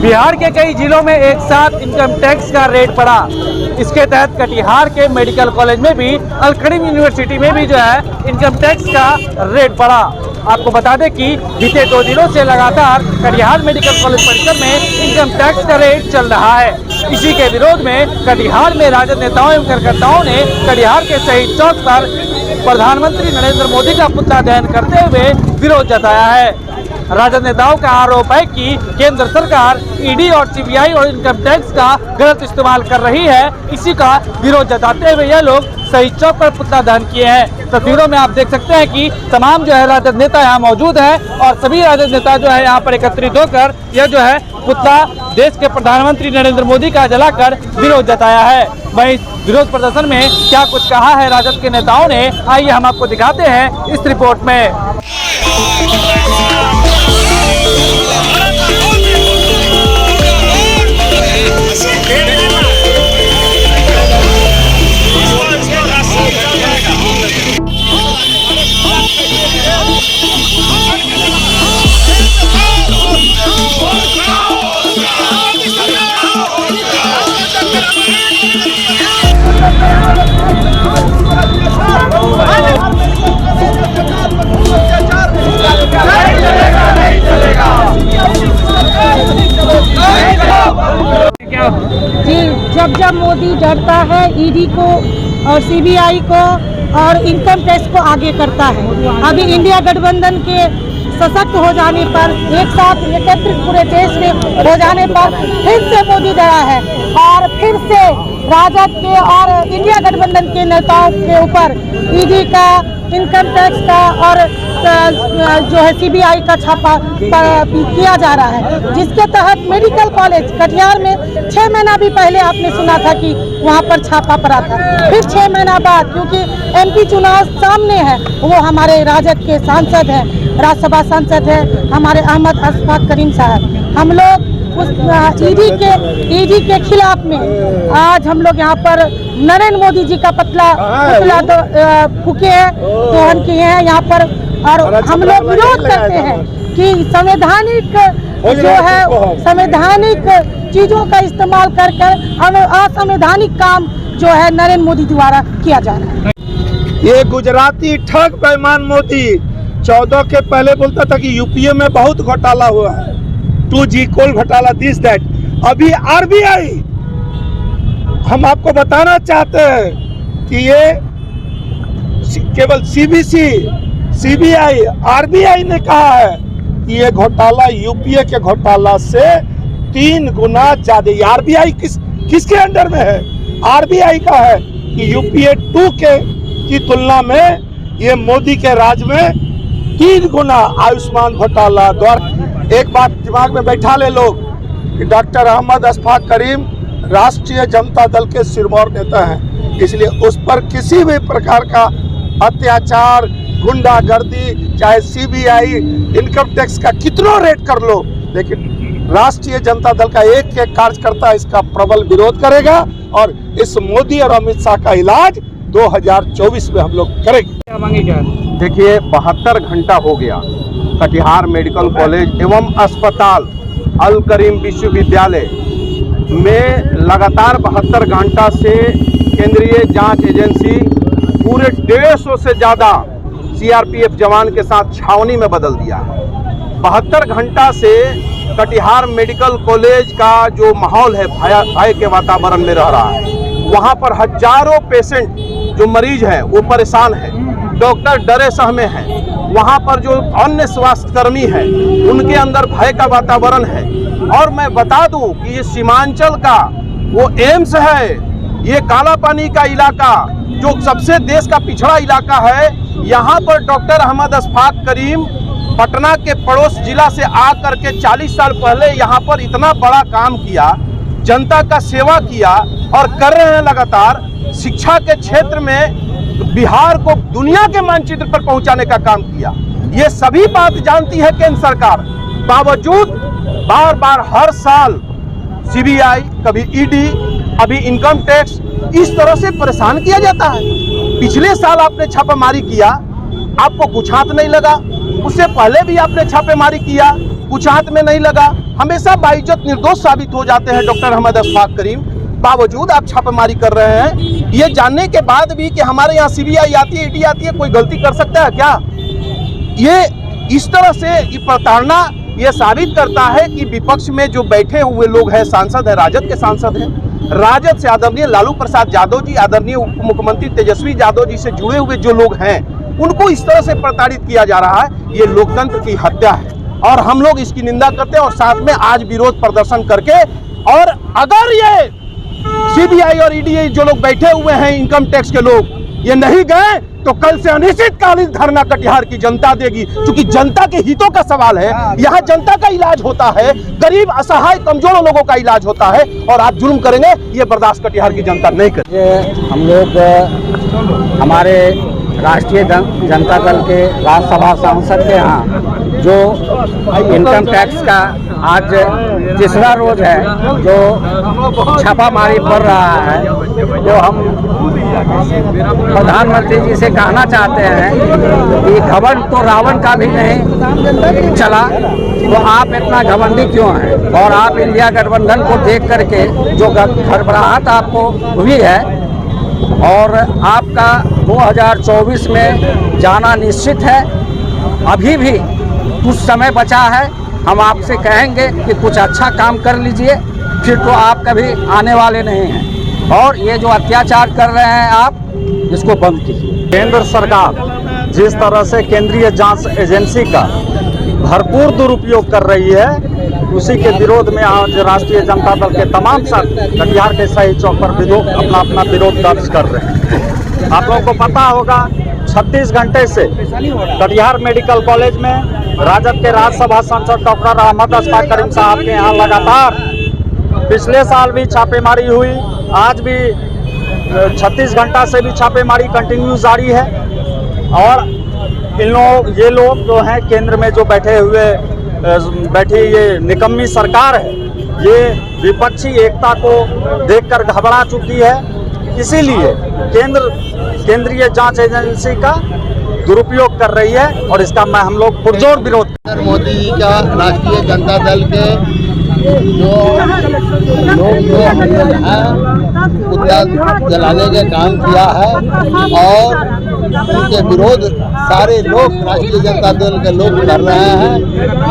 बिहार के कई जिलों में एक साथ इनकम टैक्स का रेट बढ़ा। इसके तहत कटिहार के मेडिकल कॉलेज में भी, अल करीम यूनिवर्सिटी में भी जो है इनकम टैक्स का रेट बढ़ा। आपको बता दें कि बीते 2 दिनों से लगातार कटिहार मेडिकल कॉलेज परिसर में इनकम टैक्स का रेट चल रहा है। इसी के विरोध में कटिहार में राजद नेताओं एवं कार्यकर्ताओं ने कटिहार के शहीद चौक पर प्रधानमंत्री नरेंद्र मोदी का पुतला दहन करते हुए विरोध जताया है। राजद नेताओं का आरोप है कि केंद्र सरकार ईडी और सीबीआई और इनकम टैक्स का गलत इस्तेमाल कर रही है। इसी का विरोध जताते हुए यह लोग शहीद चौक पर पुतला दहन किए हैं। तस्वीरों में आप देख सकते हैं कि तमाम जो है राजद नेता यहाँ मौजूद है और सभी राजद नेता जो है यहाँ पर एकत्रित होकर यह जो है पुतला देश के प्रधानमंत्री नरेंद्र मोदी का जलाकर विरोध जताया है। वहीं विरोध प्रदर्शन में क्या कुछ कहा है राजद के नेताओं ने, आइए हम आपको दिखाते हैं इस रिपोर्ट में। जी, जब मोदी डरता है ईडी को और सीबीआई को और इनकम टैक्स को आगे करता है। अभी इंडिया गठबंधन के सशक्त हो जाने पर, एक साथ एकत्रित पूरे देश में हो जाने पर फिर से मोदी डरा है और फिर से राजद के और इंडिया गठबंधन के नेताओं के ऊपर ईडी का, इनकम टैक्स का और जो है सीबीआई का छापा किया जा रहा है, जिसके तहत मेडिकल कॉलेज कटिहार में 6 महीना भी पहले आपने सुना था कि वहां पर छापा पड़ा था। फिर 6 महीना बाद, क्योंकि एमपी चुनाव सामने है, वो हमारे राजद के सांसद हैं, राज्यसभा सांसद है हमारे अहमद अशफाक करीम साहब। हम लोग उस ईडी के खिलाफ में आज हम लोग यहाँ पर नरेंद्र मोदी जी का पुतला फूके हैं, दहन किए हैं यहाँ पर, और हम लोग विरोध करते हैं कि संवैधानिक जो है संवैधानिक चीजों का इस्तेमाल कर हमें असंवैधानिक काम जो है नरेंद्र मोदी द्वारा किया जा रहा है। ये गुजराती ठग बेईमान मोदी 14 के पहले बोलता था कि यूपीए में बहुत घोटाला हुआ है, 2G कोल घोटाला, दिस दैट। अभी आरबीआई, हम आपको बताना चाहते हैं कि ये केवल सीबीसी, सीबीआई, आरबीआई ने कहा है कि ये घोटाला यूपीए के घोटाला से 3 गुना ज्यादा। आरबीआई किसके अंडर में है? आरबीआई का है कि यूपीए 2 की तुलना में ये मोदी के राज में 3 गुना आयुष्मान घोटाला द्वारा। एक बात दिमाग में बैठा ले लोग कि डॉक्टर अहमद अशफाक करीम राष्ट्रीय जनता दल के सिरमौर नेता हैं, इसलिए उस पर किसी भी प्रकार का अत्याचार, गुंडागर्दी, चाहे सीबीआई, इनकम टैक्स का कितना रेट कर लो, लेकिन राष्ट्रीय जनता दल का एक कार्यकर्ता इसका प्रबल विरोध करेगा और इस मोदी और अमित शाह का इलाज 2024 में हम लोग करेंगे। देखिए, 72 घंटा हो गया कटिहार मेडिकल कॉलेज एवं अस्पताल अल करीम विश्वविद्यालय में लगातार 72 घंटा से केंद्रीय जांच एजेंसी पूरे 150 से ज़्यादा सीआरपीएफ जवान के साथ छावनी में बदल दिया। 72 घंटा से कटिहार मेडिकल कॉलेज का जो माहौल है भय के वातावरण में रह रहा है। वहाँ पर हजारों पेशेंट जो मरीज हैं वो परेशान हैं, डॉक्टर डरे सहमे हैं। वहाँ पर जो अन्य स्वास्थ्यकर्मी हैं उनके अंदर भय का वातावरण है। और मैं बता दूं कि ये सीमांचल का वो एम्स है, ये काला पानी का इलाका जो सबसे देश का पिछड़ा इलाका है, यहाँ पर डॉक्टर अहमद अशफाक करीम पटना के पड़ोस जिला से आकर के 40 साल पहले यहाँ पर इतना बड़ा काम किया जनता का सेवा किया और कर रहे हैं लगातार। शिक्षा के क्षेत्र में बिहार को दुनिया के मानचित्र पर पहुंचाने का काम किया। ये सभी बात जानती है केंद्र सरकार, बावजूद बार बार हर साल सीबीआई, कभी ईडी, अभी इनकम टैक्स, इस तरह से परेशान किया जाता है। पिछले साल आपने छापेमारी किया, आपको कुछ हाथ नहीं लगा। उससे पहले भी आपने छापेमारी किया, कुछ हाथ में नहीं लगा। हमेशा बाइज्जत निर्दोष साबित हो जाते हैं डॉक्टर अहमद अशफाक करीम। बावजूद आप छापेमारी कर रहे हैं, ये जानने के बाद भी कि हमारे यहाँ सीबीआई आती है, ईडी आती है, कोई गलती कर सकता है क्या? ये इस तरह से ये प्रताड़ना ये साबित करता है कि विपक्ष में जो बैठे हुए लोग हैं, सांसद है, राजद के सांसद हैं, राजद से आदरणीय लालू प्रसाद यादव जी, आदरणीय उप मुख्यमंत्री तेजस्वी यादव जी से जुड़े हुए जो लोग हैं, उनको इस तरह से प्रताड़ित किया जा रहा है। ये लोकतंत्र की हत्या है और हम लोग इसकी निंदा करते हैं और साथ में आज विरोध प्रदर्शन करके, और अगर ये सीबीआई और ईडी जो लोग बैठे हुए हैं, इनकम टैक्स के लोग, ये नहीं गए तो कल से अनिश्चितकालीन धरना कटिहार की जनता देगी, क्योंकि जनता के हितों का सवाल है। यहाँ जनता का इलाज होता है, गरीब, असहाय, कमजोर लोगों का इलाज होता है, और आप जुल्म करेंगे, ये बर्दाश्त कटिहार की जनता नहीं करेगी। हम लोग हमारे राष्ट्रीय जनता दल के राज्यसभा सांसद के यहाँ जो इनकम टैक्स का आज तीसरा रोज है जो छापामारी पड़ रहा है, तो हम प्रधानमंत्री जी से कहना चाहते हैं कि घमंड तो रावण का भी नहीं चला, तो आप इतना घमंडी क्यों हैं? और आप इंडिया गठबंधन को देख करके जो घबराहट आपको हुई है, और आपका 2024 में जाना निश्चित है, अभी भी कुछ समय बचा है। हम आपसे कहेंगे कि कुछ अच्छा काम कर लीजिए, फिर तो आप कभी आने वाले नहीं हैं। और ये जो अत्याचार कर रहे हैं आप, इसको बंद कीजिए। केंद्र सरकार जिस तरह से केंद्रीय जांच एजेंसी का भरपूर दुरुपयोग कर रही है, उसी के विरोध में आज राष्ट्रीय जनता दल के तमाम साथी कटिहार के शहीद चौक पर अपना विरोध दर्ज कर रहे हैं। आप लोगों को पता होगा 36 घंटे से कटिहार मेडिकल कॉलेज में राजद के राज्यसभा सांसद डॉक्टर अहमद अशफाक करीम साहब के यहाँ लगातार पिछले साल भी छापेमारी हुई, आज भी 36 घंटा से भी छापेमारी कंटिन्यू जारी है। और ये लोग जो हैं केंद्र में जो बैठी ये निकम्मी सरकार है, ये विपक्षी एकता को देखकर घबरा चुकी है। इसीलिए केंद्रीय जांच एजेंसी का दुरुपयोग कर रही है, और इसका हम लोग पुरजोर विरोध। नरेंद्र मोदी जी का राष्ट्रीय जनता दल के जो लोग मुद्दा जलाने का काम किया है, और उनके विरोध सारे लोग राष्ट्रीय जनता दल के लोग कर रहे हैं।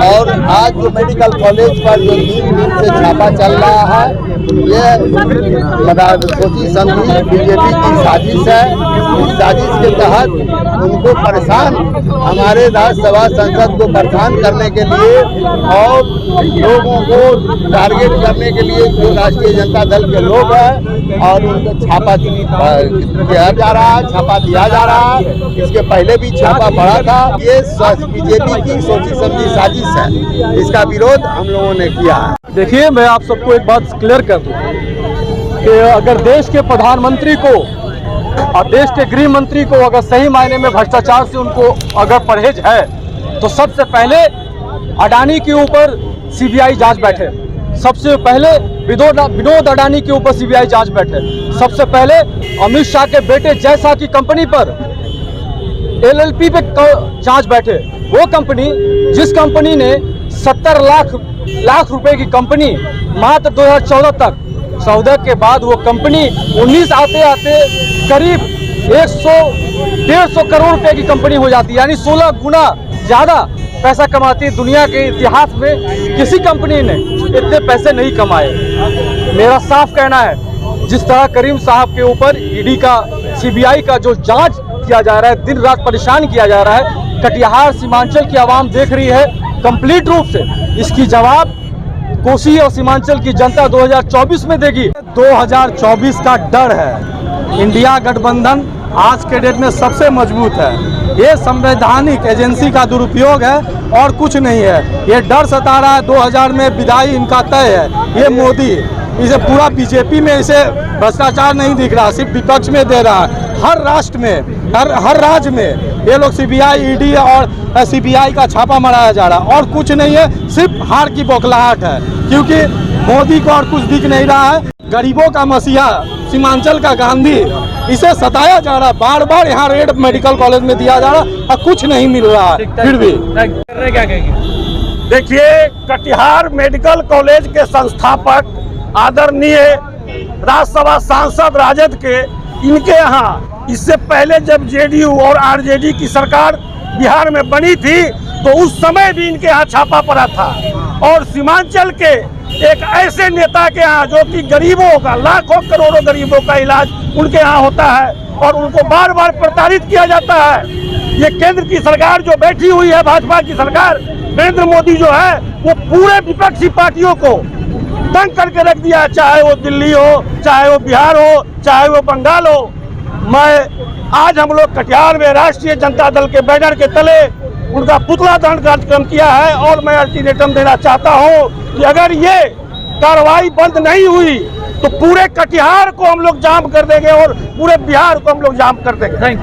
और आज जो मेडिकल कॉलेज पर जो 3 दिन से छापा चल रहा है, ये सोची समझी बीजेपी की साजिश है। इस साजिश के तहत उनको परेशान, हमारे राज्यसभा संसद को परेशान करने के लिए और लोगों को टारगेट करने के लिए जो राष्ट्रीय जनता दल के लोग हैं, और उनको छापा किया जा रहा है, छापा दिया जा रहा है। इसके पहले भी छापा पड़ा था। ये बीजेपी की सोची समझी साजिश है, इसका विरोध हम लोगों ने किया है। देखिए, मैं आप सबको एक बात क्लियर कर दूं कि अगर देश के प्रधानमंत्री को और देश के गृह मंत्री को अगर सही मायने में भ्रष्टाचार से उनको अगर परहेज है, तो सबसे पहले अडानी के ऊपर सीबीआई जांच बैठे, सबसे पहले विनोद अडानी के ऊपर सीबीआई जांच बैठे, सबसे पहले अमित शाह के बेटे जैसा की कंपनी पर एलएलपी पे जांच बैठे। वो कंपनी जिस कंपनी ने 70 लाख रुपए की कंपनी मात्र 2014 तक, 14 के बाद वो कंपनी 19 आते आते करीब 100-150 करोड़ रुपए की कंपनी हो जाती है, यानी 16 गुना ज्यादा पैसा कमाती है। दुनिया के इतिहास में किसी कंपनी ने इतने पैसे नहीं कमाए। मेरा साफ कहना है, जिस तरह करीम साहब के ऊपर ईडी का, सीबीआई का जो जांच किया जा रहा है, दिन रात परेशान किया जा रहा है, कटिहार सीमांचल की आवाम देख रही है कंप्लीट रूप से। इसकी जवाब कोसी और सीमांचल की जनता 2024 में देगी। 2024 का डर है। इंडिया गठबंधन आज के डेट में सबसे मजबूत है। ये संवैधानिक एजेंसी का दुरुपयोग है और कुछ नहीं है। ये डर सता रहा है, 2000 में विदाई इनका तय है। ये मोदी इसे पूरा बीजेपी में इसे भ्रष्टाचार नहीं दिख रहा, सिर्फ विपक्ष में दे रहा है। हर राष्ट्र में, हर राज्य में ये लोग सीबीआई, ईडी और सीबीआई का छापा मराया जा रहा है और कुछ नहीं है, सिर्फ हार की बौखलाहट है। क्योंकि मोदी को और कुछ दिख नहीं रहा है। गरीबों का मसीहा, सीमांचल का गांधी, इसे सताया जा रहा है। बार बार यहाँ रेड मेडिकल कॉलेज में दिया जा रहा है और कुछ नहीं मिल रहा है। फिर भी क्या कहेंगे? देखिए, कटिहार मेडिकल कॉलेज के संस्थापक आदरणीय राज्यसभा सांसद राजद के, इनके यहाँ इससे पहले जब जेडीयू और आरजेडी की सरकार बिहार में बनी थी तो उस समय भी इनके यहाँ छापा पड़ा था। और सीमांचल के एक ऐसे नेता के यहाँ जो कि गरीबों का, लाखों करोड़ों गरीबों का इलाज उनके यहाँ होता है और उनको बार बार प्रताड़ित किया जाता है। ये केंद्र की सरकार जो बैठी हुई है, भाजपा की सरकार, नरेंद्र मोदी जो है वो पूरे विपक्षी पार्टियों को तंग करके रख दिया, चाहे वो दिल्ली हो, चाहे वो बिहार हो, चाहे वो बंगाल हो। आज हम लोग कटिहार में राष्ट्रीय जनता दल के बैनर के तले उनका पुतला दहन कार्यक्रम किया है और मैं अल्टीमेटम देना चाहता हूं कि अगर ये कार्रवाई बंद नहीं हुई तो पूरे कटिहार को हम लोग जाम कर देंगे और पूरे बिहार को हम लोग जाम कर देंगे। थैंक